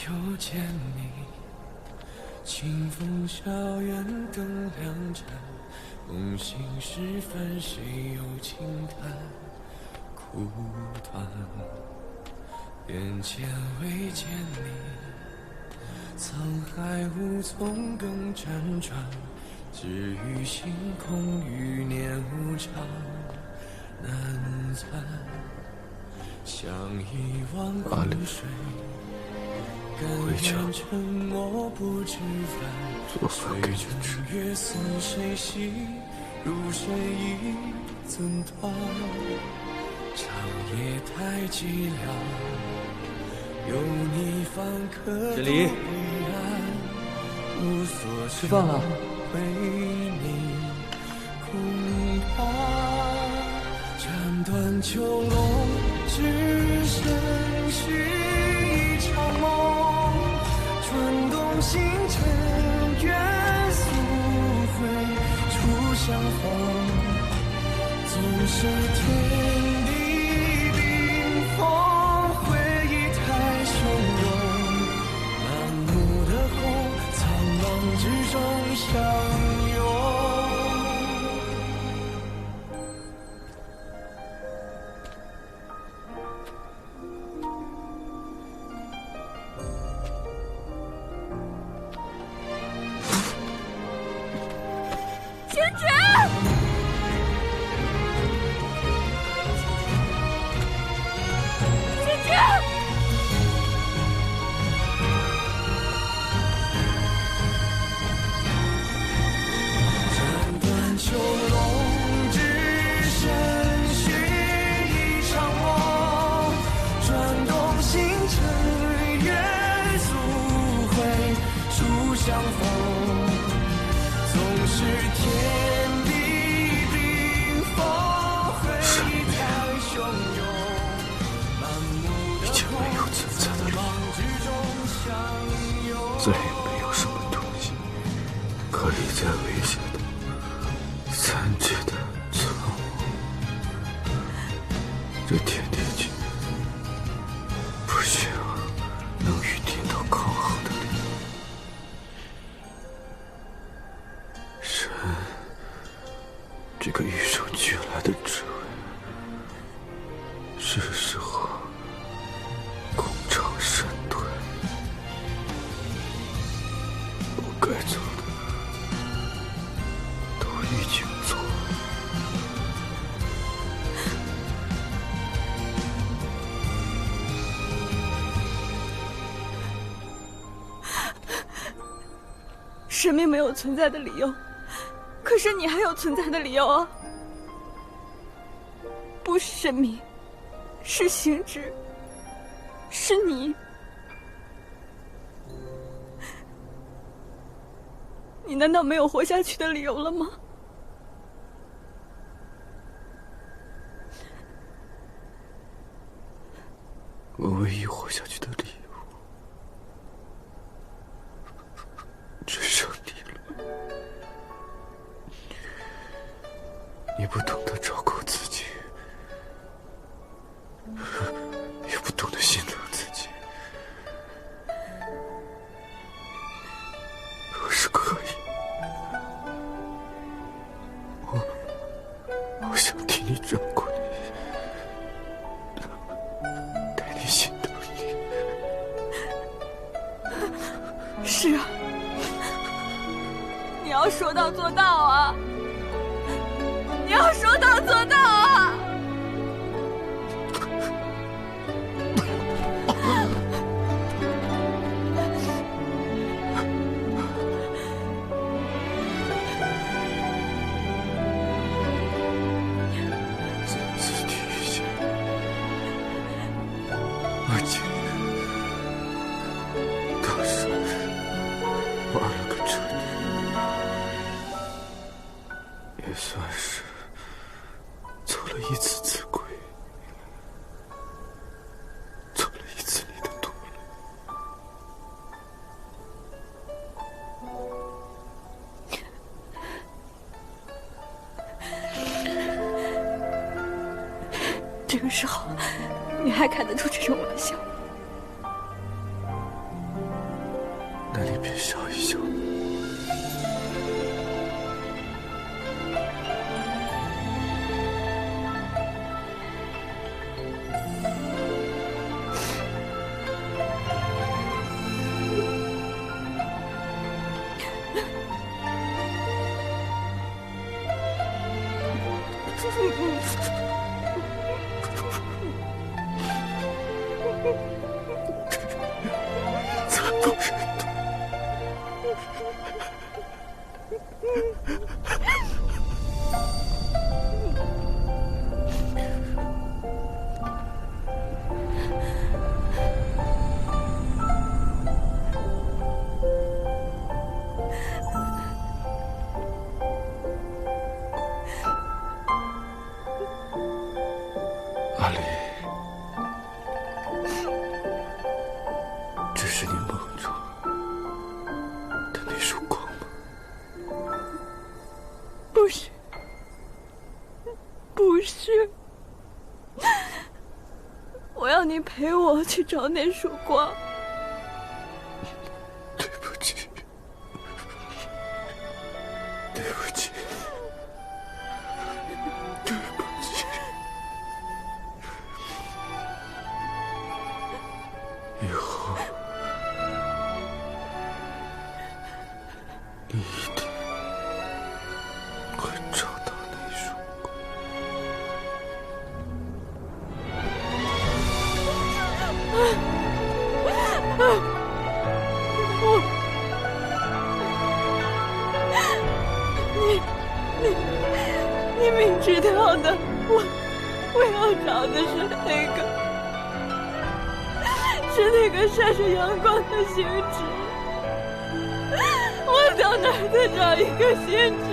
又见你，清风校园灯亮盏，梦醒时分谁又轻叹苦短。眼前未见你，沧海无从更辗转，只余星空余年无常难残。像一汪湖水，甘愿沉默不知返，水中月似谁惜，如谁已怎断？长夜太寂寥，有你方可渡彼岸，无所吃饭了。为你空怕斩断囚笼，只身续一场梦，转动星辰，愿速回初相逢。纵使天地冰封，回忆太汹涌，满目的红，苍茫之中相拥。千珏，千珏，斩断囚笼，只身续一场梦，转动星辰，愿速回初相逢。纵使天地冰封，回忆太汹涌，满目的红，苍茫之中相拥。再也没有什么东西可以再威胁到三界的存亡。这天地间不需要能与天道抗衡的力量。神，这个与生俱来的智慧，是时候功成身退。我该做的都已经做了。神明没有存在的理由，可是你还有存在的理由啊！不是神明，是星矢，是你。你难道没有活下去的理由了吗？我唯一活下去的理由，只剩你了。你不懂得照顾自己，也不懂得心疼自己。若是可以，我想替你照顾你，带你心疼你。是啊，你要说到做到啊！你要说到做到啊！再次提醒，而且当时玩了个彻底，也算是做了一次自亏，做了一次你的拖累。这个时候，你还开得出这种玩笑？那你便笑一笑。惨不忍睹。阿离，这是你梦中的那束光吗？不是，不是，我要你陪我去找那束光。对不起，对不起，对不起。以后你一定会找到那束光。你明知道的，我要找的是那个闪着阳光的星矢。我到哪儿再找一个星矢？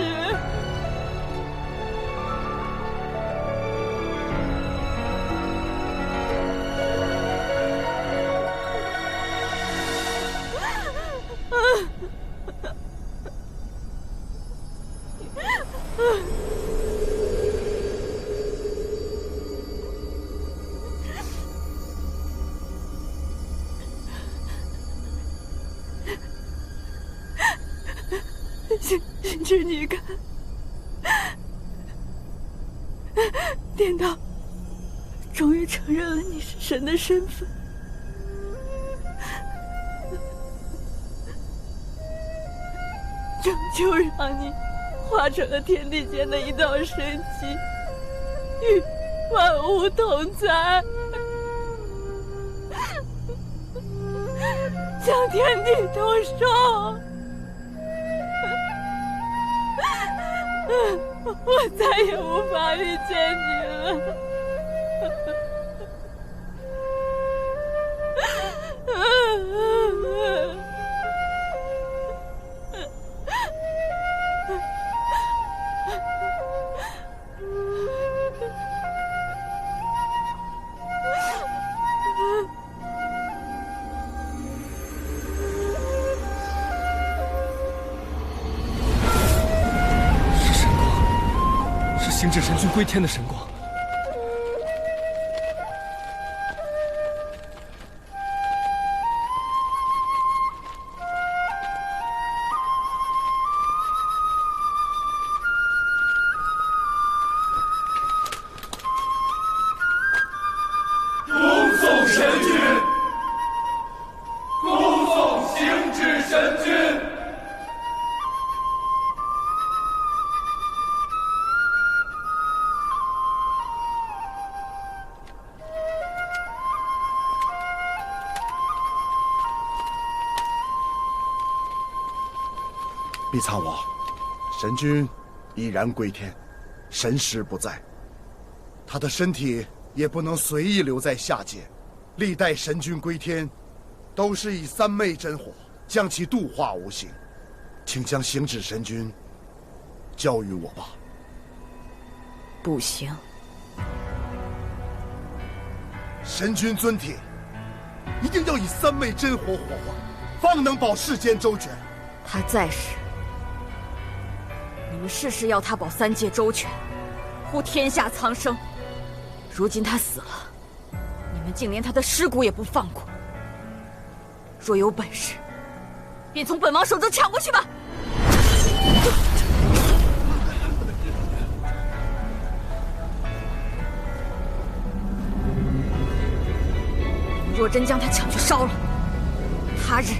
星矢，你看，颠倒终于承认了你是神的身份。终究让你化成了天地间的一道神迹，与万物同在，将天地同寿。我再也无法遇见你了。星至神君归天的神光。恭送神君，恭送星至神君。毕苍王，神君已然归天，神识不在，他的身体也不能随意留在下界。历代神君归天，都是以三昧真火将其度化无形，请将星至神君交予我吧。不行，神君尊体，一定要以三昧真火火化，方能保世间周全。他在时，你们事事要他保三界周全，护天下苍生。如今他死了，你们竟连他的尸骨也不放过。若有本事，便从本王手中抢过去吧。若真将他抢去烧了，他日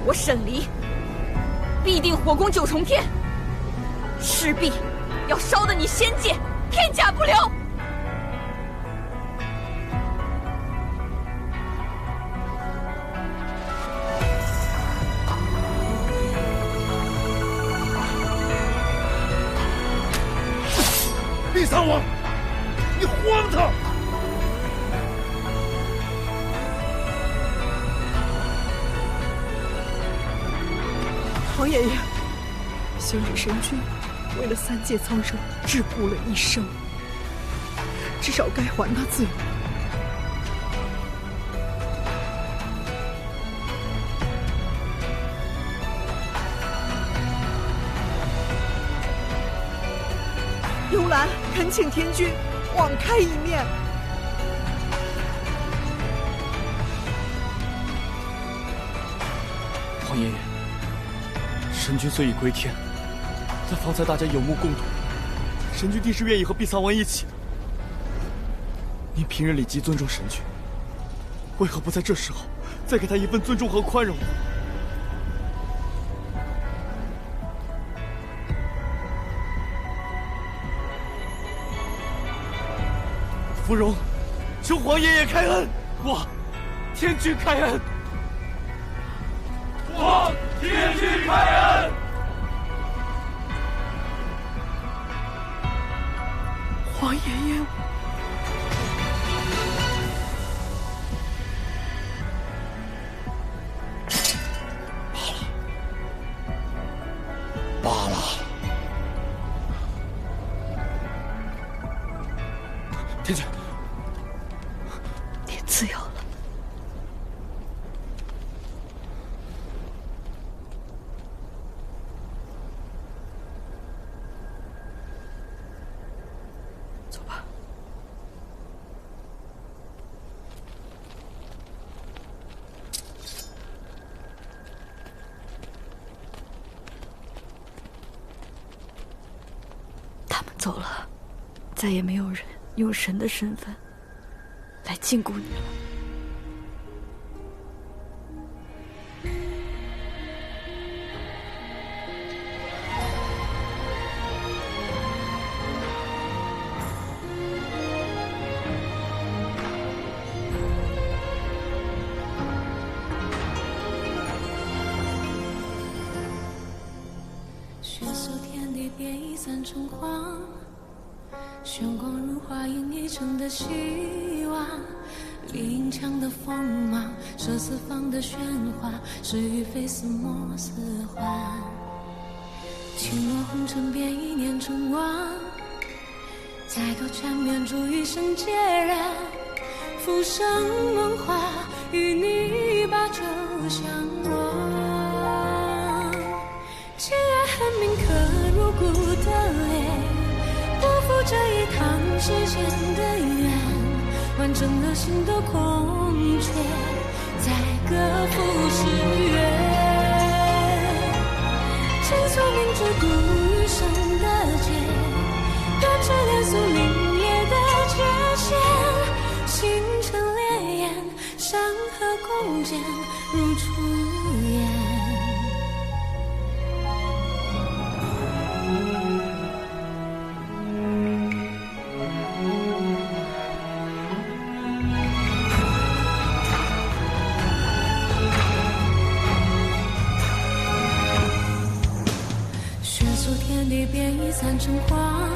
我沈离必定火攻九重天，势必要烧得你仙界片甲不留。厉三王，你荒唐！皇爷爷，昔日神君为了三界苍生桎梏了一生，至少该还他自由。幽兰恳请天君网开一面。皇爷爷，神君虽已归天，但方才大家有目共睹，神君定是愿意和碧苍王一起的。您平日里极尊重神君，为何不在这时候再给他一份尊重和宽容呢？芙蓉，求皇爷爷开恩！我，天君开恩！我天君开恩！皇爷爷，罢了。天君，你自由了。走吧。他们走了，再也没有人用神的身份来禁锢你了。血色天地变异三成黄，玄光如花映一城的希望，林墙的锋芒，射四方的喧哗，是与非似莫似幻。轻落红尘变一念成王，再多缠绵逐一生孑然。浮生梦话，与你把酒相望。既然恨铭刻入骨的泪，不负这一趟世间的缘，完整了心的空缺，再各赴誓约。倾诉明知故余生的劫，断指连诉凛冽的界限，星辰烈焰，山河共建如初颜。变异三成黄，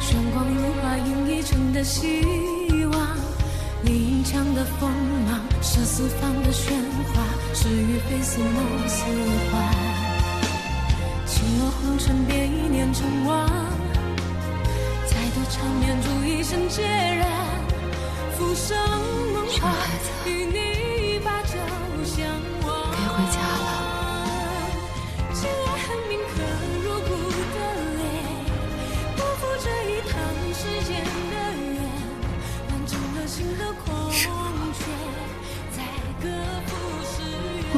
玄光如花映一城的希望，林墙的锋芒，射四方的喧哗，是与非似梦似幻。轻落红尘变一念成王，再多缠绵逐一生孑然。浮生梦话，与你把酒相望。该回家了。心的空缺，再各赴誓约。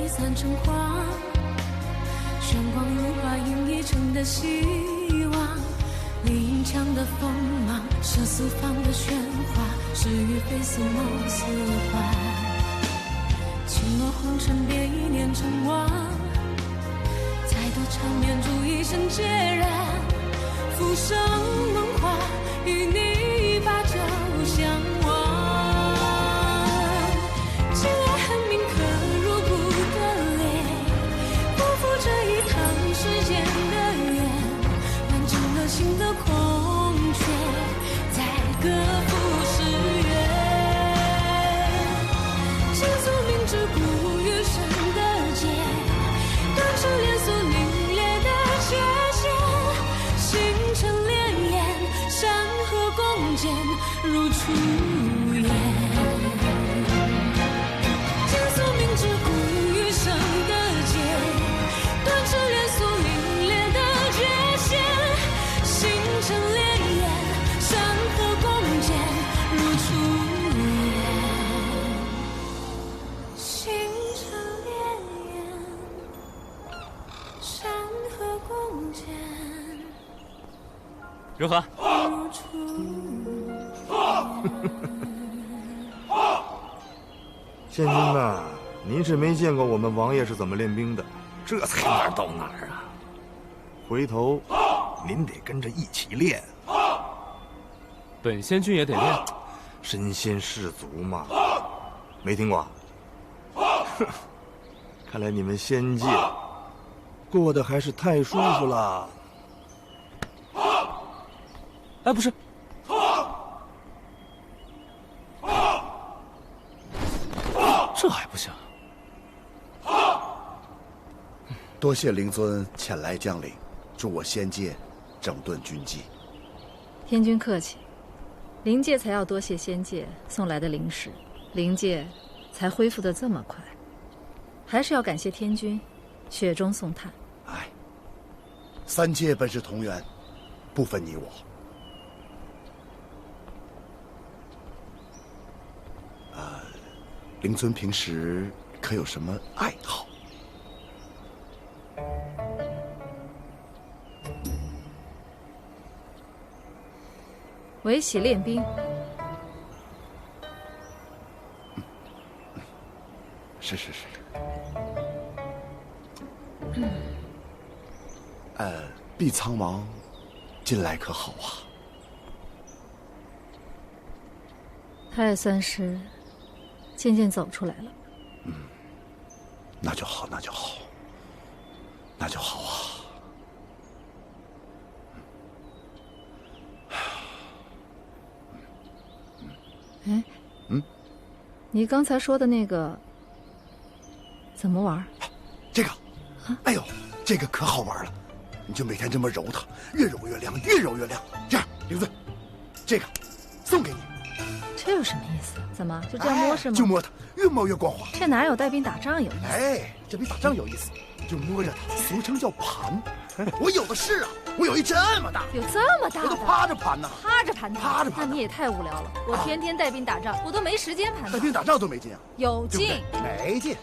飞散成花，玄光如花映一城的希望。林墙的锋芒，射四方的喧哗，是与非似梦似幻。轻落红尘，别一念成王。再多缠绵，煮一生孑然。浮生梦话，与你把酒相望。情爱恨铭刻入骨的泪，不负这一趟世间的缘。完整了心的空缺，再各赴诗缘。倾诉明知故余生的劫，断翅连锁凛冽的界限。星辰潋滟，山河共剪，如初颜。倾诉明知故余生的劫，断翅连锁凛冽的界限。星辰潋滟，山河共剪，如初颜。星辰潋滟，山河共剪。如何？县君呐，您是没见过我们王爷是怎么练兵的，这才哪儿到哪儿啊！回头您得跟着一起练。本仙君也得练，身先士卒嘛，没听过？哼，看来你们仙界过得还是太舒服了。哎，不是，这还不行。多谢灵尊前来将领，助我仙界整顿军纪。天君客气，灵界才要多谢仙界送来的灵石，灵界才恢复得这么快。还是要感谢天君雪中送炭。哎，三界本是同源，不分你我。灵尊平时可有什么爱好？围棋练兵。是。碧苍王近来可好啊？他也算是渐渐走出来了。那就好啊。哎，你刚才说的那个怎么玩？这个，哎呦，这个可好玩了，你就每天这么揉它，越揉越亮，越揉越亮。这样，灵尊，这个送给你。这有什么意思？怎么就这样摸是吗？就摸它，越摸越光滑。这哪有带兵打仗有意思？哎，这比打仗有意思，就摸着它，俗称叫盘。我有的是啊，我有一这么大，有这么大的，我都趴着盘呢。趴着盘，趴着盘。那你也太无聊了。我天天带兵打仗，我都没时间盘。带兵打仗都没劲啊？有劲，没劲。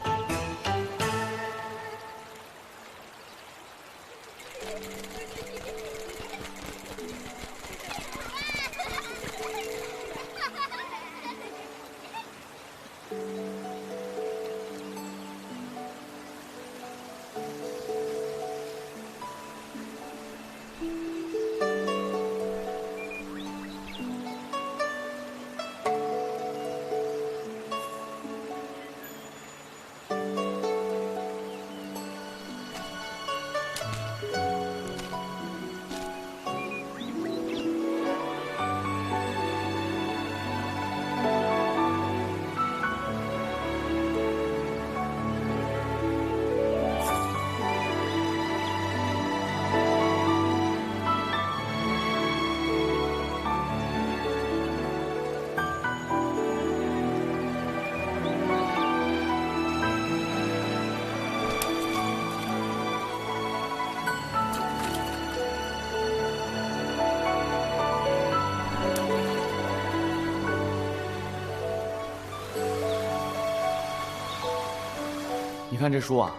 你看这书啊，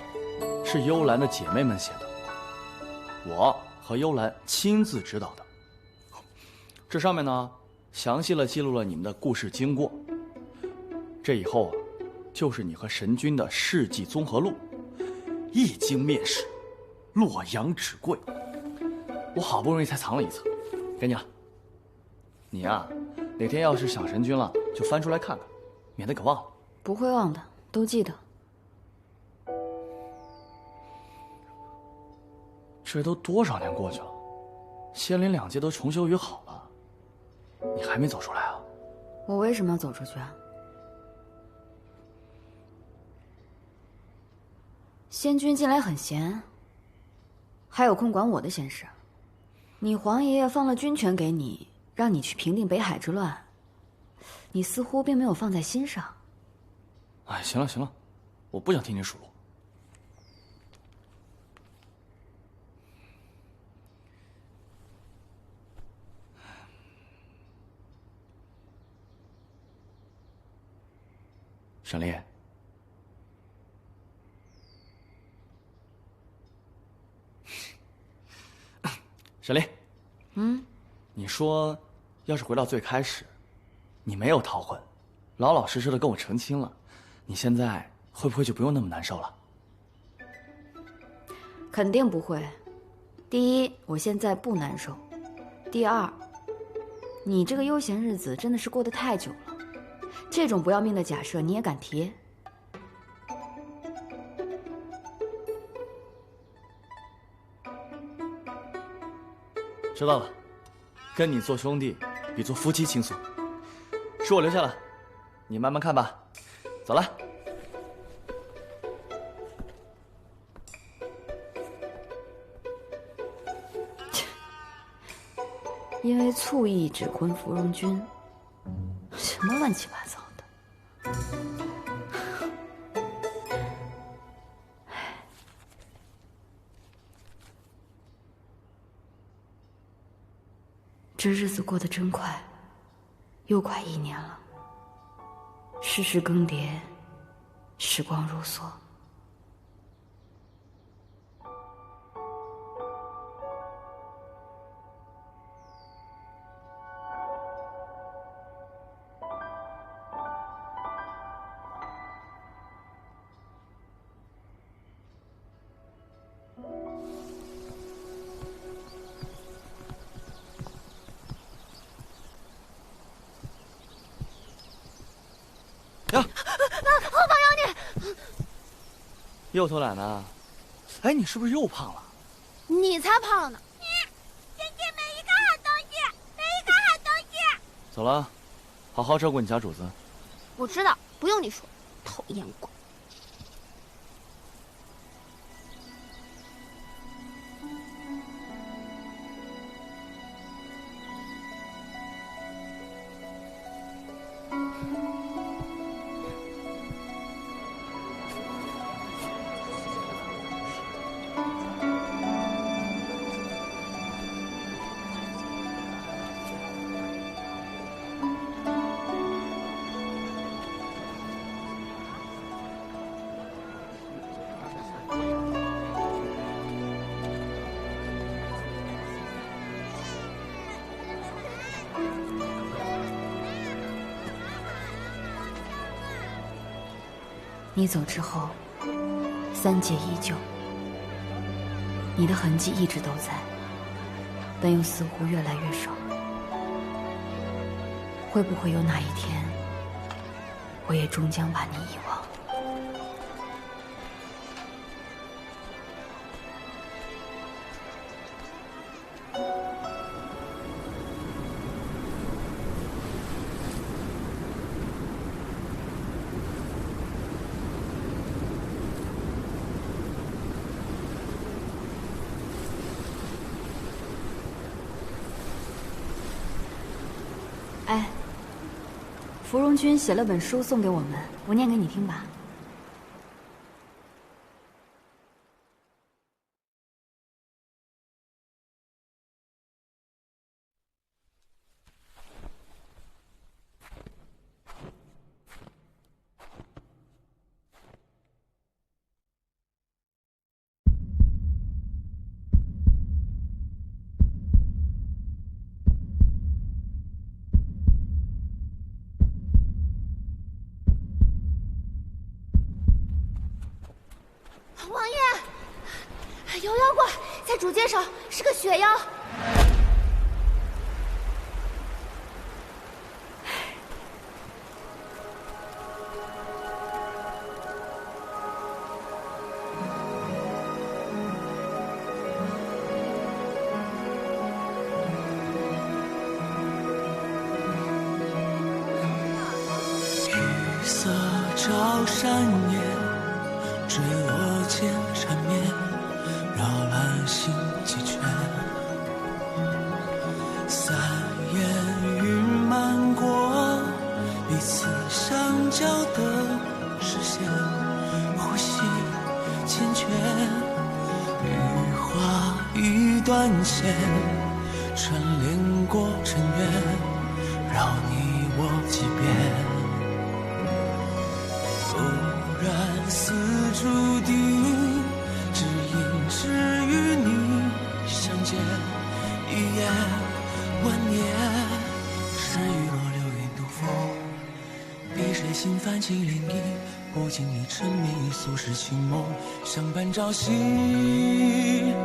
是幽兰的姐妹们写的，我和幽兰亲自指导的。这上面呢，详细了记录了你们的故事经过。这以后啊，就是你和神君的事迹综合录，一经面世，洛阳纸贵。我好不容易才藏了一册，给你了。你呀，哪天要是想神君了，就翻出来看看，免得给忘了。不会忘的，都记得。这都多少年过去了，仙灵两界都重修于好了，你还没走出来啊？我为什么要走出去啊？仙君近来很闲，还有空管我的闲事。你皇爷爷放了军权给你，让你去平定北海之乱，你似乎并没有放在心上。哎，行了行了，我不想听你数落。沈丽，沈丽，你说，要是回到最开始，你没有逃婚，老老实实的跟我成亲了，你现在会不会就不用那么难受了？肯定不会。第一，我现在不难受；第二，你这个悠闲日子真的是过得太久了。这种不要命的假设你也敢提？知道了，跟你做兄弟比做夫妻轻松。书我留下了，你慢慢看吧。走了。因为醋意指婚芙蓉君，什么乱七八糟的。这日子过得真快，又快1年了。世事更迭，时光如梭。后方有你！又偷懒呢？哎，你是不是又胖了？你才胖呢！仙君没一个好东西，没一个好东西。走了，好好照顾你家主子。我知道，不用你说，讨厌鬼。你走之后，3界依旧，你的痕迹一直都在，但又似乎越来越少。会不会有哪一天，我也终将把你遗忘？哎，芙蓉君写了本书送给我们，我念给你听吧。王爷，有妖怪在主街上，是个雪妖。雨色照山野，坠落间缠绵，绕了心几圈。三烟云漫过彼此相交的视线，呼吸缱绻，羽花一段线，串联过尘缘，绕你我几遍。偶然似注定，只因只与你相见，一眼万年，是雨落流云渡风，碧水心泛起涟漪，不经意沉迷于俗世情梦，相伴朝夕。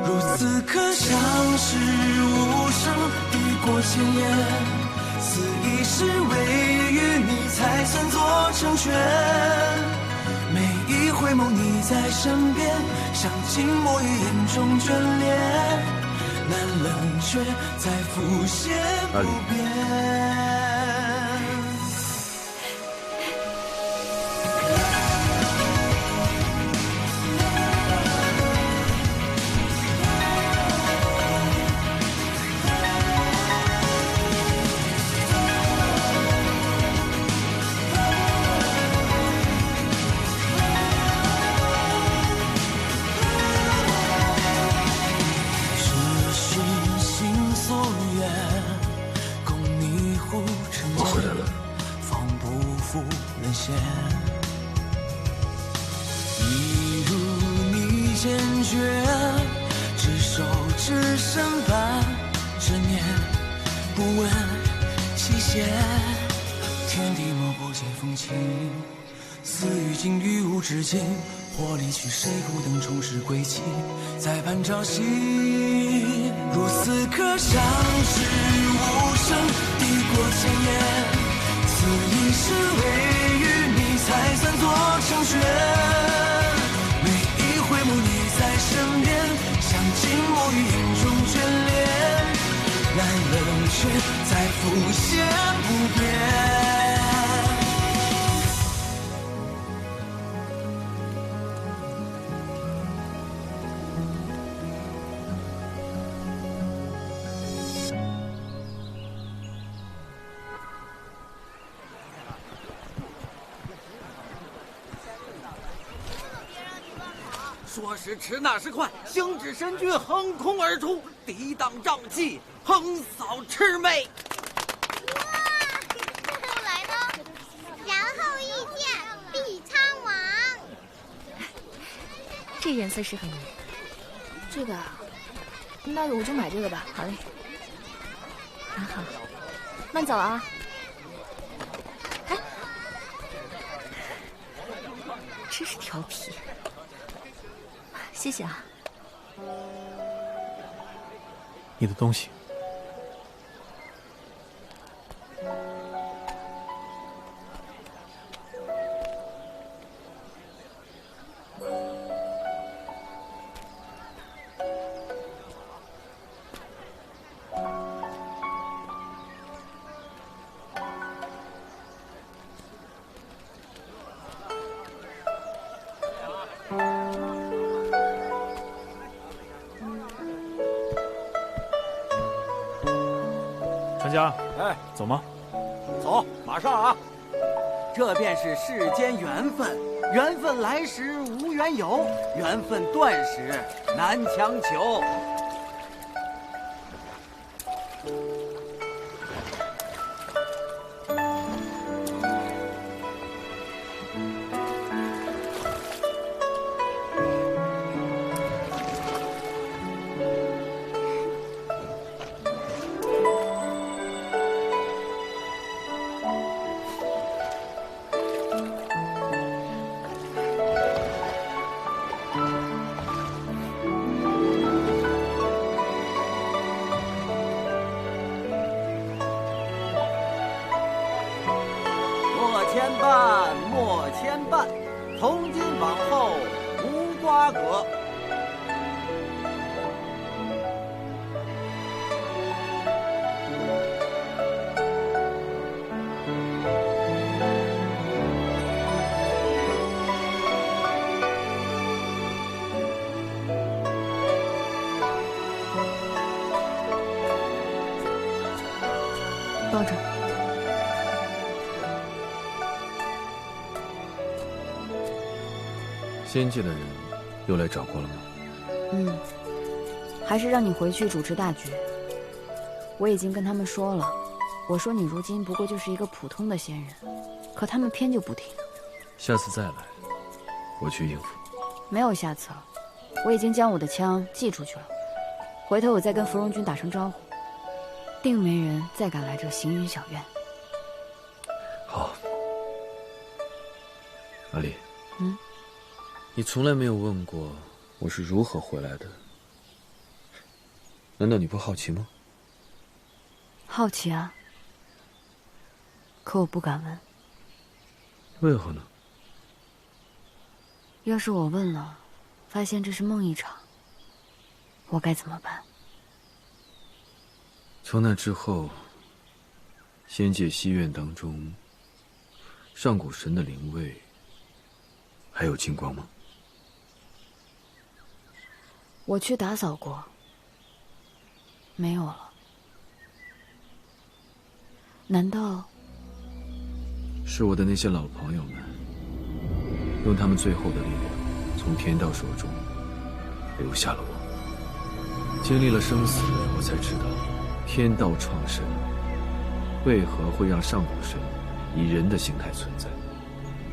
如此刻相识无声，抵过千言，此一世唯与你才算作成全。每一回眸你在身边，像静默于眼中眷恋，难冷却再浮现不变。一如你坚决，执手只剩半执念，不问期限，天地莫不解风情，似与今与无止境，或离去谁孤灯重拾归期，再盼朝夕。如此刻相识无声，抵过千言，此一世唯与你才算作成全。每一回眸你在身边，像静默于眼中眷恋，难冷却再浮现不变。说时迟，那时快，星指神君横空而出，抵挡瘴气，横扫魑魅。哇，后来呢？然后遇见毕昌王。这颜色适合你。这个啊，那我就买这个吧。好嘞。很好，慢走啊。哎，真是调皮。谢谢啊。你的东西。船家，哎，走吗？走，马上啊！这便是世间缘分，缘分来时无缘有，缘分断时难强求。从今往后无瓜葛。抱着。仙界的人又来找过了吗？还是让你回去主持大局。我已经跟他们说了，我说你如今不过就是一个普通的仙人，可他们偏就不听。下次再来，我去应付。没有下次了，我已经将我的枪寄出去了，回头我再跟芙蓉君打声招呼，定没人再敢来这行云小院。好，阿丽。你从来没有问过我是如何回来的，难道你不好奇吗？好奇啊，可我不敢问。为何呢？要是我问了，发现这是梦一场，我该怎么办？从那之后，仙界西院当中，上古神的灵位还有金光吗？我去打扫过，没有了。难道是我的那些老朋友们，用他们最后的力量，从天道手中留下了我。经历了生死，我才知道，天道创神为何会让上古神以人的形态存在。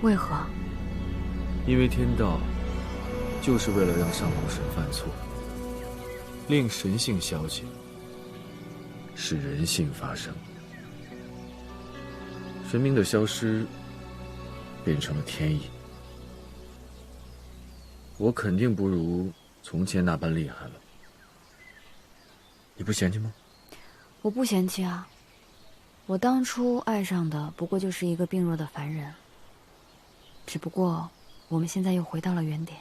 为何？因为天道就是为了让上古神犯错，令神性消解，使人性发生。神明的消失变成了天意，我肯定不如从前那般厉害了。你不嫌弃吗？我不嫌弃啊，我当初爱上的不过就是一个病弱的凡人，只不过我们现在又回到了原点。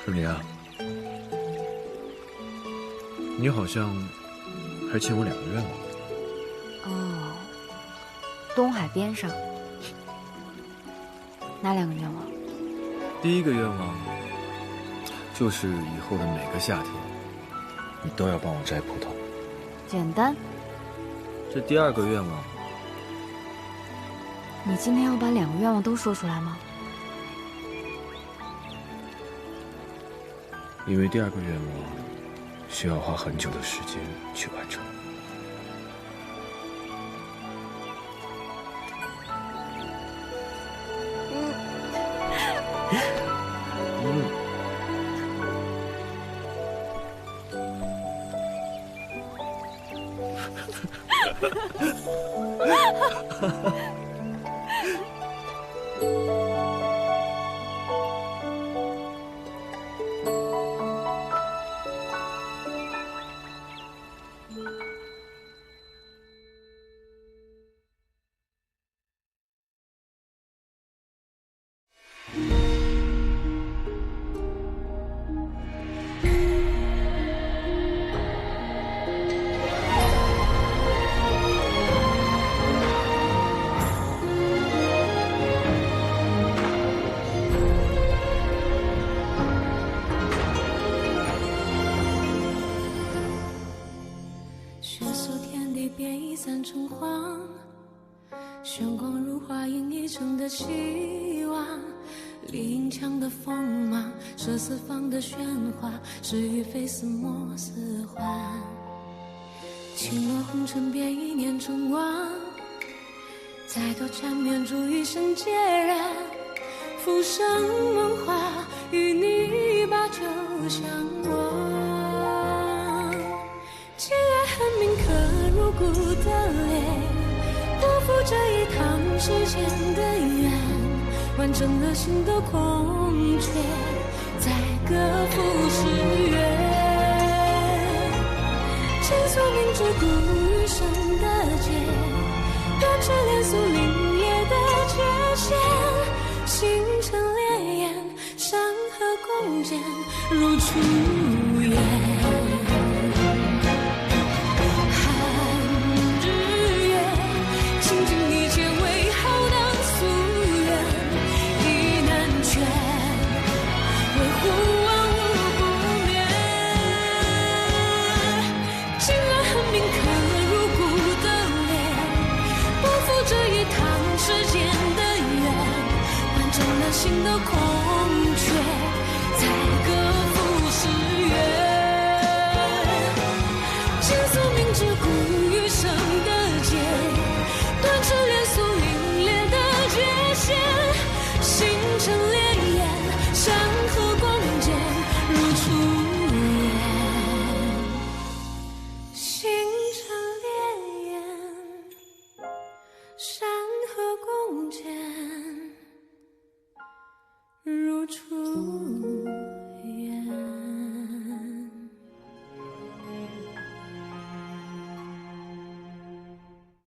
是你啊，你好像还欠我2个愿望。哦，东海边上，哪2个愿望？第一个愿望就是以后的每个夏天，你都要帮我摘葡萄。简单。这第2个愿望，你今天要把2个愿望都说出来吗？因为第2个愿望需要花很久的时间去完成。血色天地变异散成黄，玄光如花映一城的希望，林枪的锋芒，射四方的喧哗，是与非似莫似幻。倾落红尘，别一念成王，再多缠绵，助一生孑然。浮生梦话，与你把酒相望。既然恨铭刻入骨的泪，不负这一趟世间的缘，完成了心的空缺，再各赴诗缘。倾诉明知故余生的劫，断指连诉凛冽的界限。星辰烈焰，山河共剪，如初颜。心的空缺，再各赴诗缘。倾诉明知故余生的劫，断指连诉凛冽的界限。星辰烈焰，山河共剪，如初颜。星辰烈焰，山河共剪，如初